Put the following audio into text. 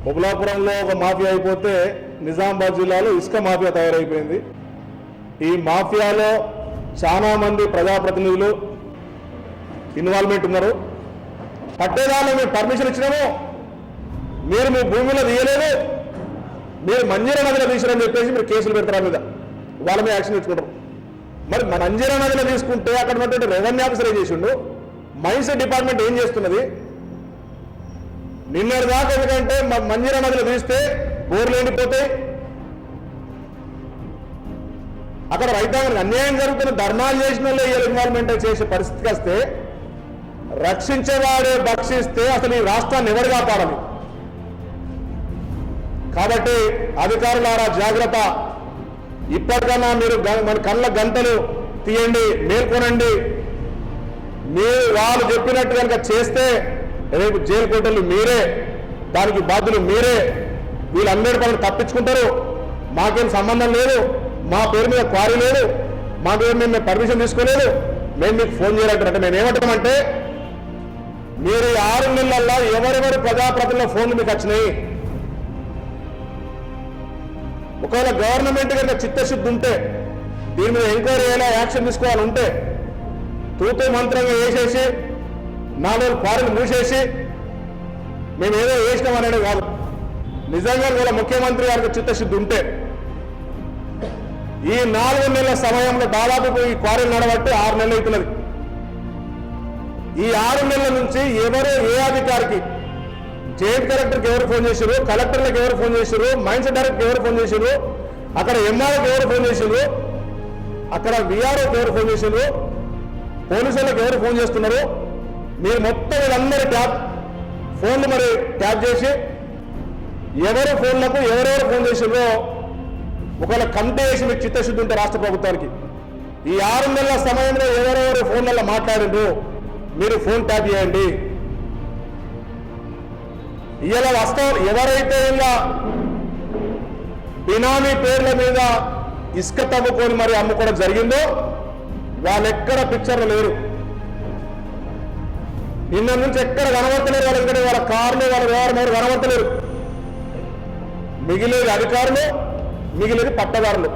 కొబులాపురంలో ఒక మాఫియా అయిపోతే నిజామాబాద్ జిల్లాలో ఇసుక మాఫియా తయారైపోయింది. ఈ మాఫియాలో చాలా మంది ప్రజాప్రతినిధులు ఇన్వాల్వ్మెంట్ ఉన్నారు. పట్టేదాన్ని మేము పర్మిషన్ ఇచ్చినాము, మీరు మీ భూమిలో తీయలేదు, మీరు మంజీరా నదిలో తీసిరని చెప్పేసి మీరు కేసులు పెడతారా మీద వాళ్ళ మీద యాక్షన్ తెచ్చుకుంటారు. మరి మంజీరా నదిలో తీసుకుంటే అక్కడ ఉన్నటువంటి రెవెన్యూ ఆఫీసర్ ఏం చేసిండు, మైన్స్ డిపార్ట్మెంట్ ఏం చేస్తున్నది? నిన్నటి దాకా ఎందుకంటే మంజీరా నదిలో తీస్తే బోర్లు ఎండిపోతాయి, అక్కడ రైతాంగానికి అన్యాయం జరుగుతున్న ధర్నాలు చేసిన వాళ్ళే ఇన్వాల్వ్మెంట్ చేసే పరిస్థితికి వస్తే రక్షించేవాడే భక్షిస్తే అసలు ఈ రాష్ట్రాన్ని ఎవరు కాపాడాలి? కాబట్టి అధికారులారా జాగ్రత్త, ఇప్పటికన్నా మీరు మన కళ్ళ గంటలు తీయండి, మేల్కొనండి. మీరు వాళ్ళు చెప్పినట్టు కనుక చేస్తే రేపు జైలు కోటలు మీరే, దానికి బాధ్యులు మీరే. వీళ్ళందరి పనులు తప్పించుకుంటారు. మాకేం సంబంధం లేదు, మా పేరు మీద క్వారీ లేదు, మా పేరు మీద మేము పర్మిషన్ తీసుకోలేదు, మేము మీకు ఫోన్ చేయాలంటారంటే మేము ఏమంటామంటే, మీరు 6 నెలల్లో ఎవరెవరు ప్రజాప్రతినిధుల ఫోన్లు మీకు వచ్చినాయి? ఒకవేళ గవర్నమెంట్ కనుక చిత్తశుద్ధి ఉంటే, దీని మీద ఎంక్వైరీ అయ్యేలా యాక్షన్ తీసుకోవాలి ఉంటే, తూతూ మంత్రంగా వేసేసి 4 రోజులు క్వారీలు మూసేసి మేము ఏదో వేసినాం అనేది కాదు. నిజంగా కూడా ముఖ్యమంత్రి గారికి చిత్తశుద్ధి ఉంటే ఈ 4 నెలల సమయంలో దాదాపు ఈ క్వారీలు నడబట్టి 6 నెలలు అవుతున్నది. ఈ 6 నెలల నుంచి ఎవరు ఏ అధికారికి, జాయింట్ కలెక్టర్కి ఎవరు ఫోన్ చేశారు, కలెక్టర్లకు ఎవరు ఫోన్ చేశారు, మైన్స్ డైరెక్టర్కి ఎవరు ఫోన్ చేశారు, అక్కడ ఎంఆర్ఓకి ఎవరు ఫోన్ చేశారు, అక్కడ విఆర్ఓకి ఎవరు ఫోన్ చేశారు, పోలీసులకు ఎవరు ఫోన్ చేస్తున్నారు? మీరు మొత్తం వీళ్ళందరూ ఫోన్లు మరి ట్యాప్ చేసి ఎవరు ఫోన్లకు ఎవరెవరు ఫోన్ చేసిందో ఒకవేళ కమిటీ వేసి మీకు చిత్తశుద్ధి ఉంటే రాష్ట్ర ప్రభుత్వానికి ఈ 6 నెలల సమయంలో ఎవరెవరు ఫోన్లలో మాట్లాడిండ్రు మీరు ఫోన్ ట్యాప్ చేయండి. ఇలా వాస్తవం ఎవరైతే ఇలా బినామీ పేర్ల మీద ఇసుక తవ్వుకొని మరి అమ్ముకోవడం జరిగిందో వాళ్ళెక్కడ పిక్చర్లు లేరు. నిన్న నుంచి ఎక్కడ కనబడతలేరు వాళ్ళు, ఎందుకంటే వాళ్ళ కార్లు వాళ్ళ వ్యవహారం ఎవరు కనబడతలేరు. మిగిలేది అధికారులు, మిగిలేది పట్టదారులు.